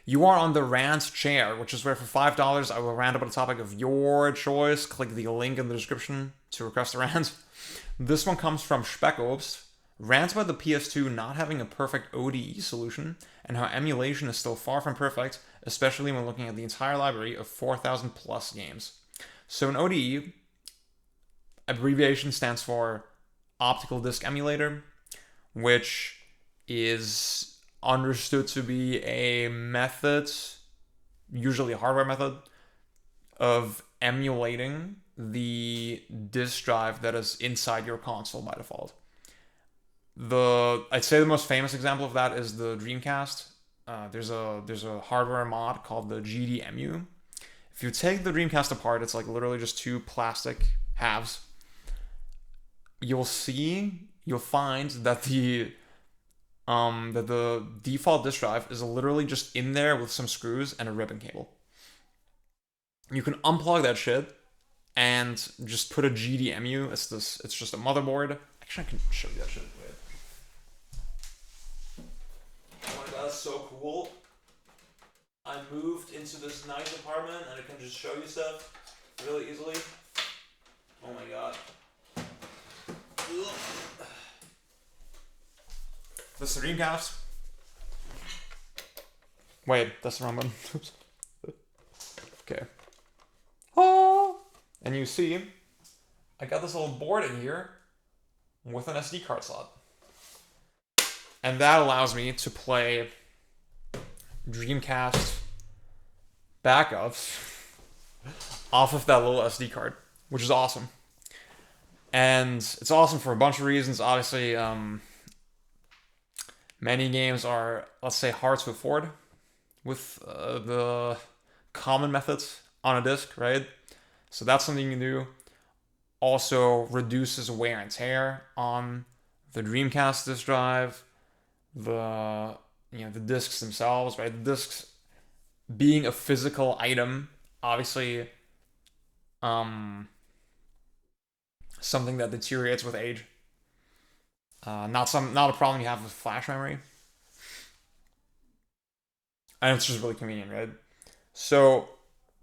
You are on the rant chair, which is where for $5 I will rant about a topic of your choice. Click the link in the description to request a rant. This one comes from Speckobst. Rants about the PS2 not having a perfect ODE solution and how emulation is still far from perfect, especially when looking at the entire library of 4,000 plus games. So an ODE abbreviation stands for optical disc emulator, which is understood to be a method, usually a hardware method, of emulating the disk drive that is inside your console by default. I'd say the most famous example of that is the Dreamcast. There's a hardware mod called the GDEMU. If you take the Dreamcast apart, it's like literally just two plastic halves. You'll find that the default disk drive is literally just in there with some screws and a ribbon cable. You can unplug that shit and just put a GDEMU. It's just a motherboard. Actually, I can show you that shit. Wait. Oh my god, that's so cool. I moved into this nice apartment and I can just show you stuff really easily. Oh my god. This is the Dreamcast. Wait, that's the wrong button. Oops. Okay. Oh! And you see, I got this little board in here with an SD card slot. And that allows me to play Dreamcast backups off of that little SD card, which is awesome. And it's awesome for a bunch of reasons. Obviously, many games are, let's say, hard to afford with the common methods on a disc, right? So that's something you can do. Also reduces wear and tear on the Dreamcast disk drive, the discs themselves, right? The discs being a physical item, obviously, something that deteriorates with age. Not a problem you have with flash memory. And it's just really convenient, right? So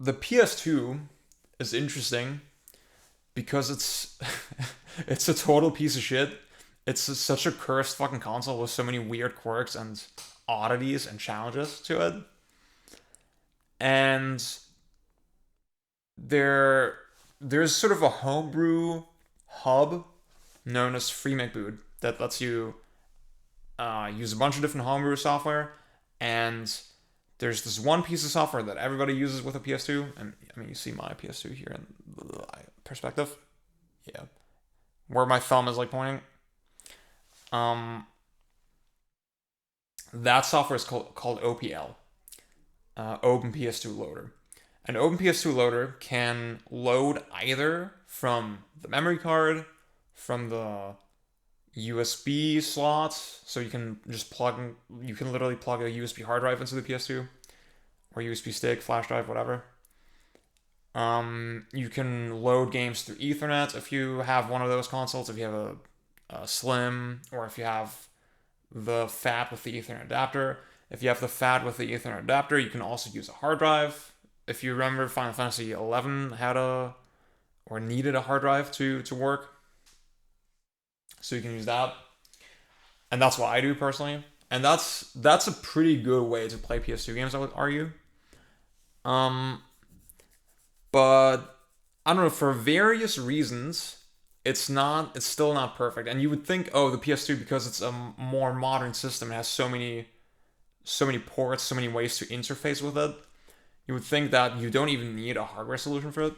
the PS2 is interesting because it's it's a total piece of shit. It's such a cursed fucking console with so many weird quirks and oddities and challenges to it. And there's sort of a homebrew hub known as FreeMakeBoot that lets you use a bunch of different homebrew software, and there's this one piece of software that everybody uses with a PS2, and I mean you see my PS2 here in the perspective, yeah, where my thumb is like pointing. That software is called OPL, Open PS2 Loader. An Open PS2 Loader can load either from the memory card, from the USB slots, so you can literally plug a USB hard drive into the PS2, or USB stick, flash drive, whatever. You can load games through Ethernet if you have one of those consoles, if you have a Slim, or if you have the FAT with the Ethernet adapter. If you have the FAT with the Ethernet adapter, you can also use a hard drive. If you remember, Final Fantasy XI needed a hard drive to work. So you can use that. And that's what I do personally. And that's a pretty good way to play PS2 games, I would argue. But I don't know, for various reasons, it's still not perfect. And you would think, oh, the PS2, because it's a more modern system, it has so many ports, so many ways to interface with it. You would think that you don't even need a hardware solution for it.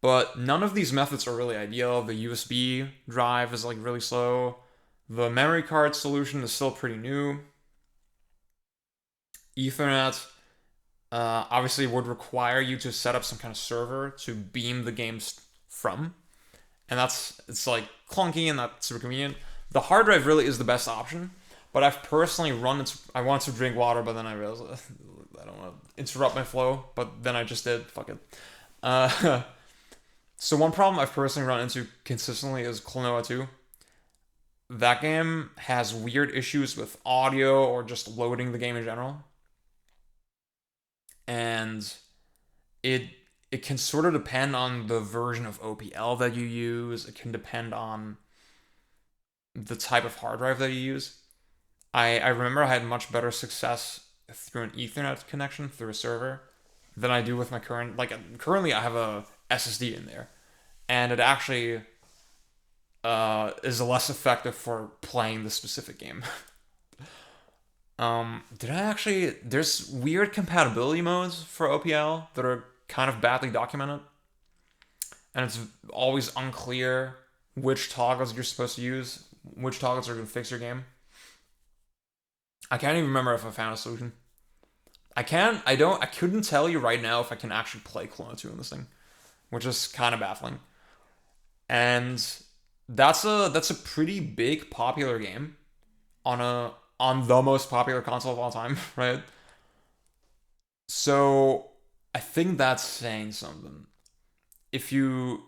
But none of these methods are really ideal. The USB drive is like really slow. The memory card solution is still pretty new. Ethernet obviously would require you to set up some kind of server to beam the games from. And it's like clunky and not super convenient. The hard drive really is the best option. But I've personally I wanted to drink water, but then I realized I don't want to interrupt my flow. But then I just did. Fuck it. So one problem I've personally run into consistently is Klonoa 2. that game has weird issues with audio or just loading the game in general. And it it can sort of depend on the version of OPL that you use. It can depend on the type of hard drive that you use. I remember I had much better success through an Ethernet connection through a server than I do with my current. Like currently, I have a SSD in there, and it actually is less effective for playing the specific game. Did I actually? There's weird compatibility modes for OPL that are kind of badly documented, and it's always unclear which toggles you're supposed to use, which toggles are going to fix your game. I can't even remember if I found a solution. I couldn't tell you right now if I can actually play Clone 2 in this thing, which is kind of baffling. And that's a pretty big popular game on the most popular console of all time, right? So I think that's saying something. If you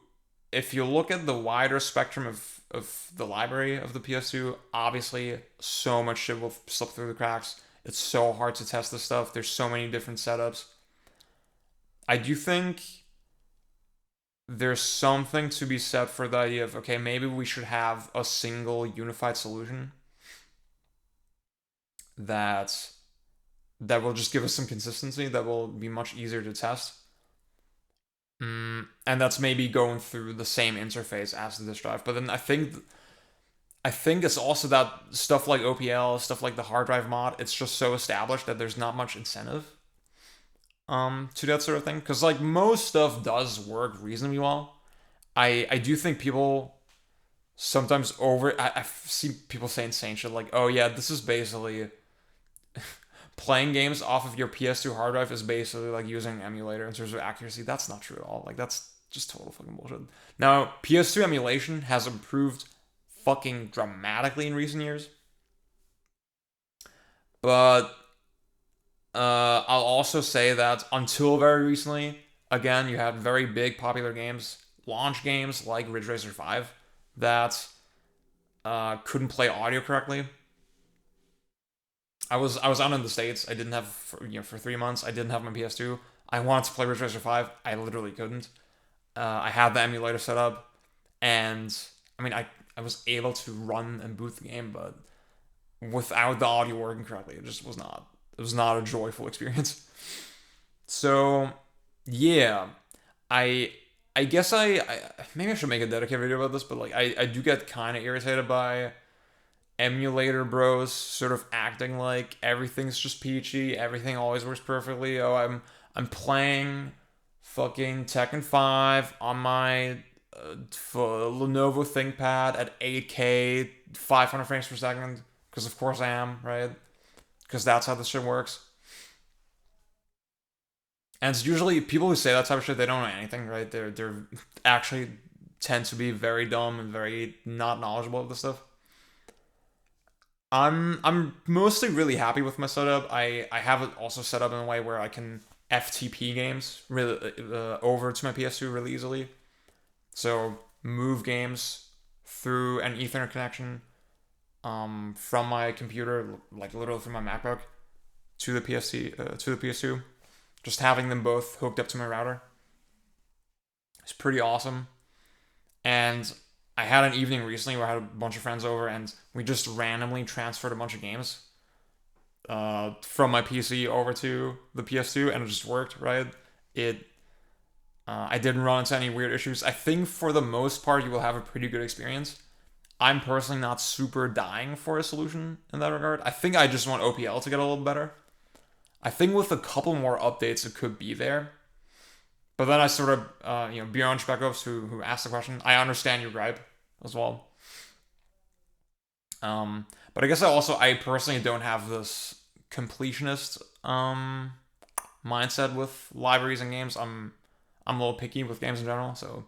if you look at the wider spectrum of the library of the PS2, obviously so much shit will slip through the cracks. It's so hard to test this stuff. There's so many different setups. I do think there's something to be said for the idea of okay, maybe we should have a single unified solution that will just give us some consistency that will be much easier to test. And that's maybe going through the same interface as the disk drive. But then I think it's also that stuff like OPL, stuff like the hard drive mod, it's just so established that there's not much incentive to that sort of thing. Because like most stuff does work reasonably well. I do think people sometimes I've seen people say insane shit like, oh yeah, this is basically playing games off of your PS2 hard drive is basically like using an emulator in terms of accuracy. That's not true at all. Like that's just total fucking bullshit. Now, PS2 emulation has improved fucking dramatically in recent years, but I'll also say that until very recently, again, you had very big popular games, launch games like Ridge Racer 5 that couldn't play audio correctly. I was out in the States. I didn't have for 3 months. I didn't have my PS2. I wanted to play Ridge Racer 5. I literally couldn't. I had the emulator set up, and I mean I was able to run and boot the game, but without the audio working correctly, it just was not. It was not a joyful experience. So yeah, I I guess I maybe I should make a dedicated video about this, but like I do get kind of irritated by emulator bros sort of acting like everything's just peachy, everything always works perfectly. Oh, I'm playing fucking Tekken 5 on my Lenovo ThinkPad at 8K, 500 frames per second, because of course I am, right? Because that's how this shit works. And it's usually people who say that type of shit, they don't know anything, right? They're actually tend to be very dumb and very not knowledgeable of this stuff. I'm mostly really happy with my setup. I have it also set up in a way where I can FTP games really over to my PS2 really easily. So move games through an Ethernet connection from my computer, like literally from my MacBook to the to the PS2. Just having them both hooked up to my router is pretty awesome. And I had an evening recently where I had a bunch of friends over and we just randomly transferred a bunch of games from my PC over to the PS2 and it just worked, right? It I didn't run into any weird issues. I think for the most part you will have a pretty good experience. I'm personally not super dying for a solution in that regard. I think I just want OPL to get a little better. I think with a couple more updates it could be there. But then I sort of, Bjorn Speckhoffs, who asked the question, I understand your gripe as well. But I guess I personally don't have this completionist mindset with libraries and games. I'm a little picky with games in general, so